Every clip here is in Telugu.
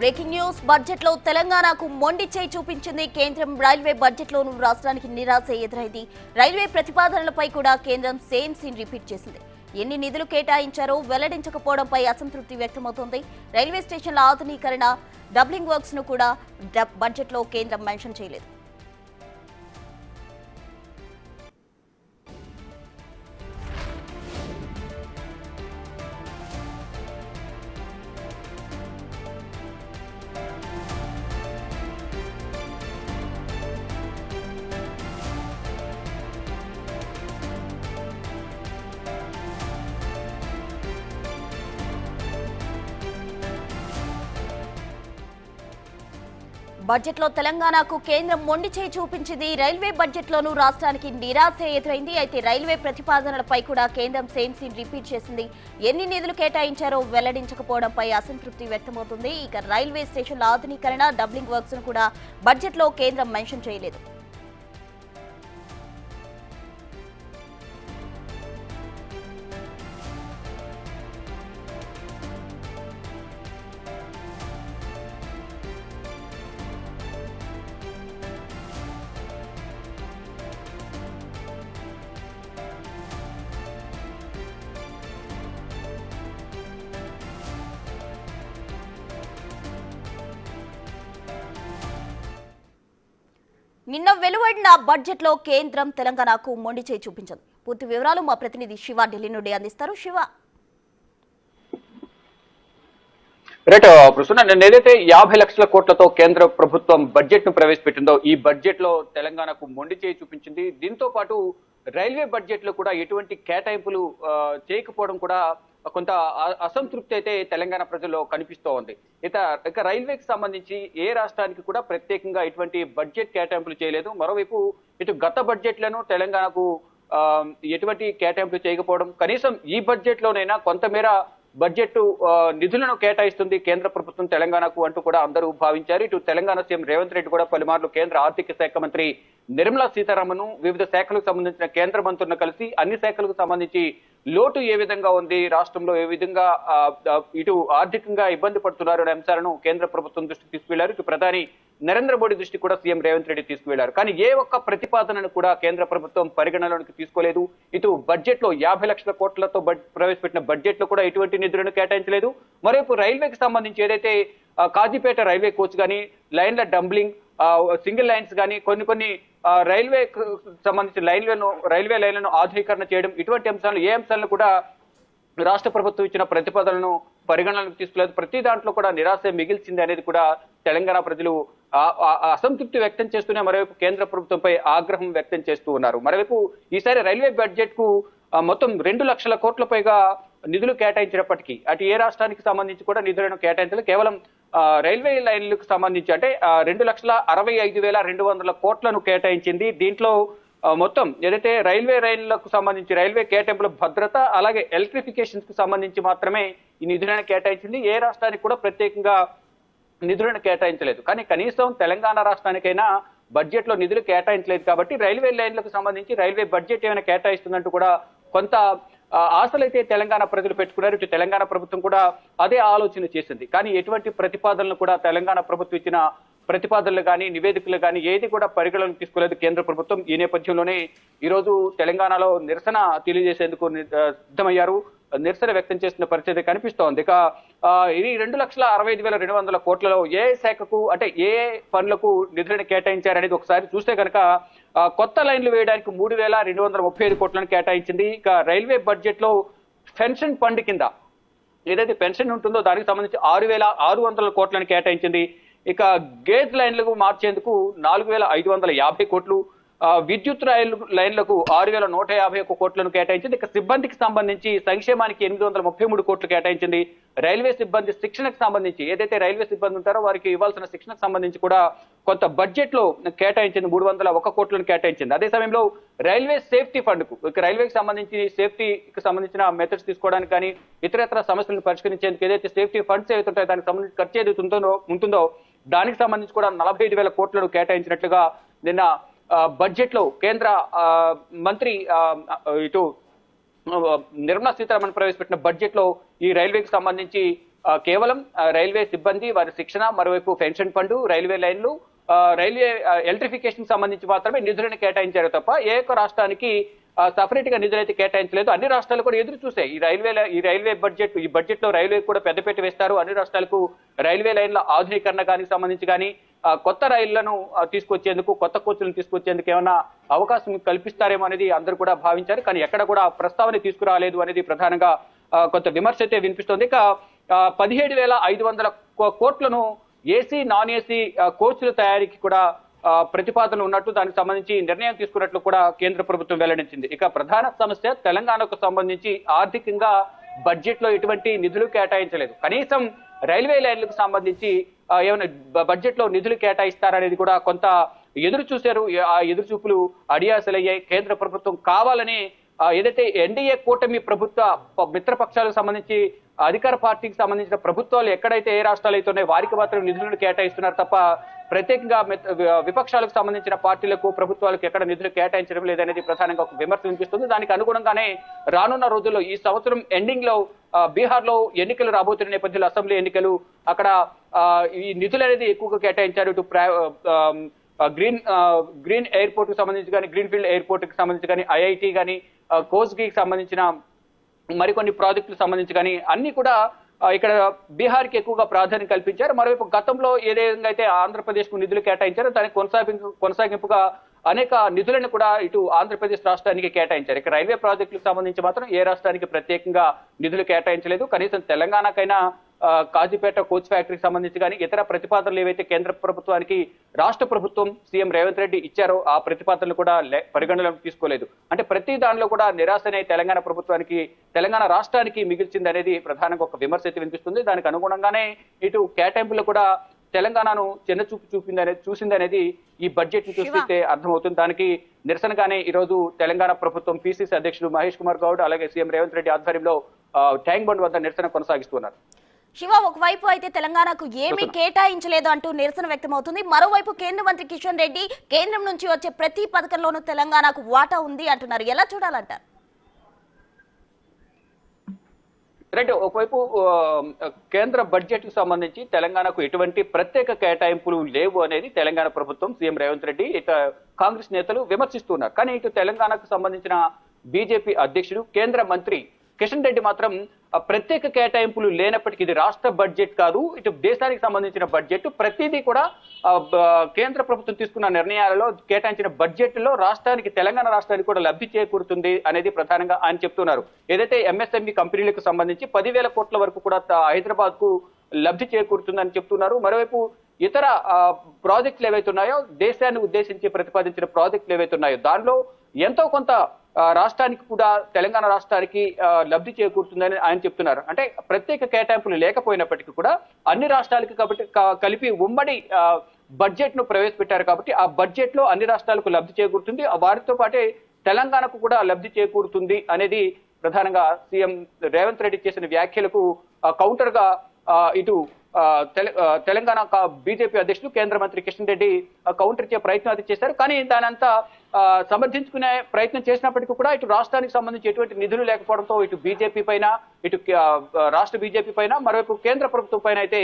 బ్రేకింగ్ న్యూస్ బడ్జెట్ లో తెలంగాణకు మొండి చేయి చూపించింది కేంద్రం. రైల్వే బడ్జెట్ లోనూ రాష్ట్రానికి నిరాశ ఎదురైంది. రైల్వే ప్రతిపాదనలపై కూడా కేంద్రం సేమ్ సీన్ రిపీట్ చేసింది. ఎన్ని నిధులు కేటాయించారో వెల్లడించకపోవడంపై అసంతృప్తి వ్యక్తమవుతోంది. రైల్వే స్టేషన్ల ఆధునీకరణ, డబ్లింగ్ వర్క్స్ ను కూడా బడ్జెట్ లో కేంద్రం మెన్షన్ చేయలేదు. బడ్జెట్ లో తెలంగాణకు కేంద్రం మొండి చేయి చూపించింది. రైల్వే బడ్జెట్ లోనూ రాష్ట్రానికి నిరాశ ఎదురైంది. అయితే రైల్వే ప్రతిపాదనలపై కూడా కేంద్రం సేమ్ సీన్ రిపీట్ చేసింది. ఎన్ని నిధులు కేటాయించారో వెల్లడించకపోవడంపై అసంతృప్తి వ్యక్తమవుతుంది. ఇక రైల్వే స్టేషన్ల ఆధునీకరణ, డబ్లింగ్ వర్క్స్ ను కూడా బడ్జెట్ లో కేంద్రం మెన్షన్ చేయలేదు. నిన్న వెలువడిన బడ్జెట్ లో కేంద్రం తెలంగాణకు మొండి చేయి చూపించింది. పూర్తి వివరాలు మా ప్రతినిధి శివ ఢిల్లీ నుండి అందిస్తారు. శివ, రైట్ ప్రస్తుతం నేను ఏదైతే 50 లక్షల కోట్లతో కేంద్ర ప్రభుత్వం బడ్జెట్ ను ప్రవేశపెట్టిందో ఈ బడ్జెట్ లో తెలంగాణకు మొండి చేయి చూపించింది. దీంతో పాటు రైల్వే బడ్జెట్ లో కూడా ఎటువంటి కేటాయింపులు చేయకపోవడం కూడా కొంత అసంతృప్తి అయితే తెలంగాణ ప్రజల్లో కనిపిస్తూ ఉంది. ఇక రైల్వేకి సంబంధించి ఏ రాష్ట్రానికి కూడా ప్రత్యేకంగా ఇటువంటి బడ్జెట్ కేటాయింపులు చేయలేదు. మరోవైపు ఇటు గత బడ్జెట్లను తెలంగాణకు ఎటువంటి కేటాయింపులు చేయకపోవడం, కనీసం ఈ బడ్జెట్ లోనైనా కొంతమేర బడ్జెట్ నిధులను కేటాయిస్తుంది కేంద్ర ప్రభుత్వం తెలంగాణకు అంటూ కూడా అందరూ భావించారు. ఇటు తెలంగాణ సీఎం రేవంత్ రెడ్డి కూడా పలుమార్లు కేంద్ర ఆర్థిక శాఖ మంత్రి నిర్మలా సీతారామన్ వివిధ శాఖలకు సంబంధించిన కేంద్ర మంత్రులను కలిసి అన్ని శాఖలకు సంబంధించి లోటు ఏ విధంగా ఉంది, రాష్ట్రంలో ఏ విధంగా ఇటు ఆర్థికంగా ఇబ్బంది పడుతున్నారు అనే అంశాలను కేంద్ర ప్రభుత్వం దృష్టికి తీసుకువెళ్లారు. ఇటు ప్రధాని నరేంద్ర మోడీ దృష్టికి కూడా సీఎం రేవంత్ రెడ్డి తీసుకువెళ్లారు. కానీ ఏ ఒక్క ప్రతిపాదనను కూడా కేంద్ర ప్రభుత్వం పరిగణలోనికి తీసుకోలేదు. ఇటు బడ్జెట్ లో 50 లక్షల కోట్లతో ప్రవేశపెట్టిన బడ్జెట్ లో కూడా ఎటువంటి నిధులను కేటాయించలేదు. మరోవైపు రైల్వేకి సంబంధించి ఏదైతే కాజీపేట రైల్వే కోచ్ కానీ, లైన్ల డంబ్లింగ్, సింగిల్ లైన్స్ కానీ కొన్ని రైల్వే సంబంధించిన రైల్వే లైన్లను ఆధునీకరణ చేయడం, ఇటువంటి అంశాలు ఏ అంశాలను కూడా రాష్ట్ర ప్రభుత్వం ఇచ్చిన ప్రతిపాదనలను పరిగణనలోకి తీసుకోలేదు. ప్రతి దాంట్లో కూడా నిరాశ మిగిల్చింది అనేది కూడా తెలంగాణ ప్రజలు అసంతృప్తి వ్యక్తం చేస్తూనే మరోవైపు కేంద్ర ప్రభుత్వంపై ఆగ్రహం వ్యక్తం చేస్తూ ఉన్నారు. మరోవైపు ఈసారి రైల్వే బడ్జెట్ కు మొత్తం 2 లక్షల కోట్ల పైగా నిధులు కేటాయించినప్పటికీ అటు ఏ రాష్ట్రానికి సంబంధించి కూడా నిధులను కేటాయించలేదు. కేవలం రైల్వే లైన్లకు సంబంధించి అంటే 2,65,200 కోట్లను కేటాయించింది. దీంట్లో మొత్తం ఏదైతే రైల్వే లైన్లకు సంబంధించి రైల్వే కేటాయింపుల భద్రత, అలాగే ఎలక్ట్రిఫికేషన్ కు సంబంధించి మాత్రమే ఈ నిధులను కేటాయించింది. ఏ రాష్ట్రానికి కూడా ప్రత్యేకంగా నిధులను కేటాయించలేదు. కానీ కనీసం తెలంగాణ రాష్ట్రానికైనా బడ్జెట్ లో నిధులు కేటాయించలేదు కాబట్టి రైల్వే లైన్లకు సంబంధించి రైల్వే బడ్జెట్ ఏమైనా కేటాయిస్తుందంటూ కూడా కొంత ఆశలైతే తెలంగాణ ప్రజలు పెట్టుకున్నారు. ఇటు తెలంగాణ ప్రభుత్వం కూడా అదే ఆలోచన చేసింది. కానీ ఎటువంటి ప్రతిపాదనలు కూడా తెలంగాణ ప్రభుత్వం ఇచ్చిన ప్రతిపాదనలు కానీ, నివేదికలు కానీ ఏది కూడా పరిగణలోకి తీసుకోలేదు కేంద్ర ప్రభుత్వం. ఈ నేపథ్యంలోనే ఈరోజు తెలంగాణలో నిరసన తెలియజేసేందుకు సిద్ధమయ్యారు. నిరసన వ్యక్తం చేస్తున్న పరిస్థితి కనిపిస్తోంది. ఇక ఇది 2,65,200 కోట్లలో ఏ శాఖకు అంటే ఏ పనులకు నిధులను కేటాయించారనేది ఒకసారి చూస్తే కనుక కొత్త లైన్లు వేయడానికి 3,235 కోట్లను కేటాయించింది. ఇక రైల్వే బడ్జెట్ లో పెన్షన్ ఫండ్ కింద ఏదైతే పెన్షన్ ఉంటుందో దానికి సంబంధించి 6,600 కోట్లను కేటాయించింది. ఇక గేజ్ లైన్లకు మార్చేందుకు 4,550 కోట్లు, విద్యుత్ లైన్లకు 6,151 కోట్లను కేటాయించింది. ఇక సిబ్బందికి సంబంధించి సంక్షేమానికి 833 కోట్లు కేటాయించింది. రైల్వే సిబ్బంది శిక్షణకు సంబంధించి ఏదైతే రైల్వే సిబ్బంది ఉంటారో వారికి ఇవ్వాల్సిన శిక్షణకు సంబంధించి కూడా కొంత బడ్జెట్ లో కేటాయించింది. 301 కోట్లను కేటాయించింది. అదే సమయంలో రైల్వే సేఫ్టీ ఫండ్ కు, ఇక రైల్వేకి సంబంధించి సేఫ్టీకి సంబంధించిన మెథడ్స్ తీసుకోవడానికి కానీ ఇతరత్ర సమస్యలను పరిష్కరించేందుకు ఏదైతే సేఫ్టీ ఫండ్స్ ఏదైతే దానికి సంబంధించి ఖర్చు ఏదైతే ఉంటుందో దానికి సంబంధించి కూడా 45,000 కోట్లను కేటాయించినట్లుగా నిన్న బడ్జెట్ లో కేంద్ర మంత్రి ఇటు నిర్మలా సీతారామన్ ప్రవేశపెట్టిన బడ్జెట్ లో ఈ రైల్వేకి సంబంధించి కేవలం రైల్వే సిబ్బంది వారి శిక్షణ, మరోవైపు పెన్షన్ ఫండ్, రైల్వే లైన్లు, రైల్వే ఎలక్ట్రిఫికేషన్ సంబంధించి మాత్రమే నిధులను కేటాయించారు తప్ప ఏ ఒక్క రాష్ట్రానికి సపరేట్ గా నిధులైతే కేటాయించలేదు. అన్ని రాష్ట్రాలు కూడా ఎదురు చూసాయి. ఈ రైల్వే బడ్జెట్ లో రైల్వే కూడా పెద్దపీట వేస్తారు. అన్ని రాష్ట్రాలకు రైల్వే లైన్ల ఆధునీకరణ కానీ సంబంధించి కానీ కొత్త రైళ్లను తీసుకొచ్చేందుకు, కొత్త కోచ్లను తీసుకొచ్చేందుకు ఏమన్నా అవకాశం కల్పిస్తారేమో అనేది అందరూ కూడా భావించారు. కానీ ఎక్కడ కూడా ప్రస్తావన తీసుకురాలేదు అనేది ప్రధానంగా కొంత విమర్శ అయితే వినిపిస్తోంది. ఇక 17,500 కోట్లను ఏసీ, నాన్ ఏసీ కోచ్ల తయారీకి కూడా ప్రతిపాదనలు ఉన్నట్టు, దానికి సంబంధించి నిర్ణయం తీసుకున్నట్లు కూడా కేంద్ర ప్రభుత్వం వెల్లడించింది. ఇక ప్రధాన సమస్య తెలంగాణకు సంబంధించి ఆర్థికంగా బడ్జెట్ లో ఎటువంటి నిధులు కేటాయించలేదు. కనీసం రైల్వే లైన్లకు సంబంధించి ఏమైనా బడ్జెట్ లో నిధులు కేటాయిస్తారనేది కూడా కొంత ఎదురు చూశారు. ఆ ఎదురు చూపులు అడియాసలయ్యాయి. కేంద్ర ప్రభుత్వం కావాలని ఏదైతే ఎన్డీఏ కూటమి ప్రభుత్వ మిత్రపక్షాలకు సంబంధించి అధికార పార్టీకి సంబంధించిన ప్రభుత్వాలు ఎక్కడైతే ఏ రాష్ట్రాలు అయితే ఉన్నాయో వారికి మాత్రం నిధులను కేటాయిస్తున్నారు తప్ప ప్రత్యేకంగా విపక్షాలకు సంబంధించిన పార్టీలకు, ప్రభుత్వాలకు ఎక్కడ నిధులు కేటాయించడం లేదనేది ప్రధానంగా ఒక విమర్శ వినిపిస్తుంది. దానికి అనుగుణంగానే రానున్న రోజుల్లో ఈ సంవత్సరం ఎండింగ్ లో బీహార్ లో ఎన్నికలు రాబోతున్న నేపథ్యంలో, అసెంబ్లీ ఎన్నికలు, అక్కడ ఈ నిధులు అనేది ఎక్కువగా కేటాయించారు. ఇటు గ్రీన్ ఎయిర్పోర్ట్ కి సంబంధించి కానీ, గ్రీన్ ఫీల్డ్ ఎయిర్పోర్ట్ కి సంబంధించి కానీ, ఐఐటి కానీ, కోచ్ కి సంబంధించిన మరికొన్ని ప్రాజెక్టులకు సంబంధించి కానీ అన్ని కూడా ఇక్కడ బీహార్ కి ఎక్కువగా ప్రాధాన్యం కల్పించారు. మరోవైపు గతంలో ఏ విధంగా అయితే ఆంధ్రప్రదేశ్ కు నిధులు కేటాయించారో దానికి కొనసాగింపుగా అనేక నిధులను కూడా ఇటు ఆంధ్రప్రదేశ్ రాష్ట్రానికి కేటాయించారు. ఇక రైల్వే ప్రాజెక్టులకు సంబంధించి మాత్రం ఏ రాష్ట్రానికి ప్రత్యేకంగా నిధులు కేటాయించలేదు. కనీసం తెలంగాణకైనా కాజీపేట కోచ్ ఫ్యాక్టరీకి సంబంధించి కానీ ఇతర ప్రతిపాదనలు ఏవైతే కేంద్ర ప్రభుత్వానికి రాష్ట్ర ప్రభుత్వం సీఎం రేవంత్ రెడ్డి ఇచ్చారో ఆ ప్రతిపాదనలు కూడా పరిగణలోకి తీసుకోలేదు. అంటే ప్రతి దానిలో కూడా నిరాశనే తెలంగాణ ప్రభుత్వానికి, తెలంగాణ రాష్ట్రానికి మిగిల్చింది అనేది ప్రధానంగా ఒక విమర్శ అయితే వినిపిస్తుంది. దానికి అనుగుణంగానే ఇటు కేటాయింపులు కూడా తెలంగాణను చిన్నచూపు చూసిందనేది ఈ బడ్జెట్ ని చూస్తే అర్థమవుతుంది. దానికి నిరసనగానే ఈ రోజు తెలంగాణ ప్రభుత్వం పిసిసి అధ్యక్షుడు మహేష్ కుమార్ గౌడ్ అలాగే సీఎం రేవంత్ రెడ్డి ఆధ్వర్యంలో ట్యాంక్ బండ్ వద్ద నిరసన కొనసాగిస్తున్నారు. శివ, ఒకవైపు అయితే తెలంగాణకు ఏమీ కేటాయించలేదు అంటూ నిరసన వ్యక్తమవుతుంది. మరోవైపు కేంద్ర మంత్రి కిషన్ రెడ్డి కేంద్రం నుంచి వచ్చే ప్రతి పథకంలోనూ తెలంగాణకు వాటా ఉంది అంటున్నారు. ఎలా చూడాలంటారు? రైట్, ఒకవైపు కేంద్ర బడ్జెట్ కు సంబంధించి తెలంగాణకు ఎటువంటి ప్రత్యేక కేటాయింపులు లేవు అనేది తెలంగాణ ప్రభుత్వం, సీఎం రేవంత్ రెడ్డి, ఇటు కాంగ్రెస్ నేతలు విమర్శిస్తున్నారు. కానీ ఇటు తెలంగాణకు సంబంధించిన బీజేపీ అధ్యక్షుడు, కేంద్ర మంత్రి కిషన్ రెడ్డి మాత్రం ప్రత్యేక కేటాయింపులు లేనప్పటికీ ఇది రాష్ట్ర బడ్జెట్ కాదు, ఇటు దేశానికి సంబంధించిన బడ్జెట్, ప్రతిదీ కూడా కేంద్ర ప్రభుత్వం తీసుకున్న నిర్ణయాలలో కేటాయించిన బడ్జెట్ లో రాష్ట్రానికి, తెలంగాణ రాష్ట్రానికి కూడా లబ్ధి చేకూరుతుంది అనేది ప్రధానంగా ఆయన చెప్తున్నారు. ఏదైతే ఎంఎస్ఎంఈ కంపెనీలకు సంబంధించి 10,000 కోట్ల వరకు కూడా హైదరాబాద్ కు లబ్ధి చేకూరుతుందని చెప్తున్నారు. మరోవైపు ఇతర ప్రాజెక్టులు ఏవైతే ఉన్నాయో, దేశాన్ని ఉద్దేశించి ప్రతిపాదించిన ప్రాజెక్టులు ఏవైతే ఉన్నాయో దానిలో ఎంతో కొంత రాష్ట్రానికి కూడా, తెలంగాణ రాష్ట్రానికి లబ్ధి చేకూరుతుందని ఆయన చెప్తున్నారు. అంటే ప్రత్యేక కేటాయింపులు లేకపోయినప్పటికీ కూడా అన్ని రాష్ట్రాలకి కాబట్టి కలిపి ఉమ్మడి బడ్జెట్ ను ప్రవేశపెట్టారు కాబట్టి ఆ బడ్జెట్ లో అన్ని రాష్ట్రాలకు లబ్ధి చేకూరుతుంది, వారితో పాటే తెలంగాణకు కూడా లబ్ధి చేకూరుతుంది అనేది ప్రధానంగా సీఎం రేవంత్ రెడ్డి చేసిన వ్యాఖ్యలకు కౌంటర్ గా ఇటు తెలంగాణ బీజేపీ అధ్యక్షుడు కేంద్ర మంత్రి కిషన్ రెడ్డి కౌంటర్ ఇచ్చే ప్రయత్నం అది చేశారు. కానీ దానంతా సమర్థించుకునే ప్రయత్నం చేసినప్పటికీ కూడా ఇటు రాష్ట్రానికి సంబంధించి ఎటువంటి నిధులు లేకపోవడంతో ఇటు బీజేపీ పైన, ఇటు రాష్ట్ర బీజేపీ పైన, మరోవైపు కేంద్ర ప్రభుత్వం పైన అయితే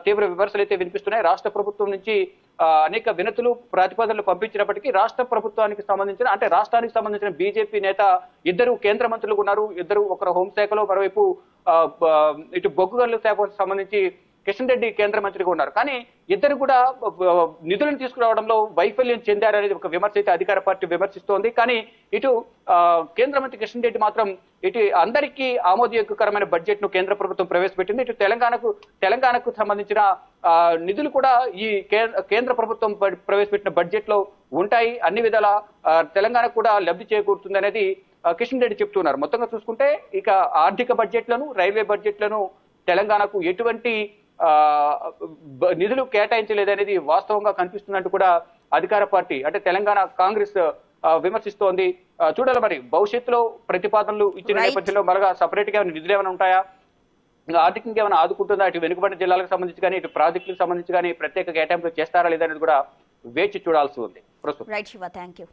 తీవ్ర విమర్శలు అయితే వినిపిస్తున్నాయి. రాష్ట్ర ప్రభుత్వం నుంచి అనేక వినతులు, ప్రతిపాదనలు పంపించినప్పటికీ రాష్ట్ర ప్రభుత్వానికి సంబంధించిన, అంటే రాష్ట్రానికి సంబంధించిన బీజేపీ నేత ఇద్దరు కేంద్ర మంత్రులు ఉన్నారు. ఇద్దరు, ఒకరు హోంశాఖలో, మరోవైపు ఇటు బొగ్గు గనుల శాఖకు సంబంధించి కిషన్ రెడ్డి కేంద్ర మంత్రిగా ఉన్నారు. కానీ ఇద్దరు కూడా నిధులను తీసుకురావడంలో వైఫల్యం చెందారనేది ఒక విమర్శ అయితే అధికార పార్టీ విమర్శిస్తోంది. కానీ ఇటు కేంద్ర మంత్రి కిషన్ రెడ్డి మాత్రం ఇటు అందరికీ ఆమోదయోగ్యకరమైన బడ్జెట్ ను కేంద్ర ప్రభుత్వం ప్రవేశపెట్టింది. ఇటు తెలంగాణకు సంబంధించిన నిధులు కూడా ఈ కేంద్ర ప్రభుత్వం ప్రవేశపెట్టిన బడ్జెట్ లో ఉంటాయి, అన్ని విధాల తెలంగాణకు కూడా లబ్ధి చేకూరుతుంది అనేది కిషన్ రెడ్డి చెప్తున్నారు. మొత్తంగా చూసుకుంటే ఇక ఆర్థిక బడ్జెట్లను, రైల్వే బడ్జెట్లను తెలంగాణకు ఎటువంటి నిధులు కేటాయించలేదనేది వాస్తవంగా కనిపిస్తుందంటూ కూడా అధికార పార్టీ, అంటే తెలంగాణ కాంగ్రెస్ విమర్శిస్తోంది. చూడాలి మరి భవిష్యత్తులో ప్రతిపాదనలు ఇచ్చిన నేపథ్యంలో మరొక సపరేట్ గా నిధులు ఏమైనా ఉంటాయా, ఆర్థికంగా ఏమైనా ఆదుకుంటుందా, ఇటు వెనుకబడిన జిల్లాలకు సంబంధించి కానీ, ఇటు ప్రాజెక్టులకు సంబంధించి కానీ ప్రత్యేక కేటాయింపులు చేస్తారా లేదనేది కూడా వేచి చూడాల్సి ఉంది. ప్రస్తుతం. Right Shiva, thank you.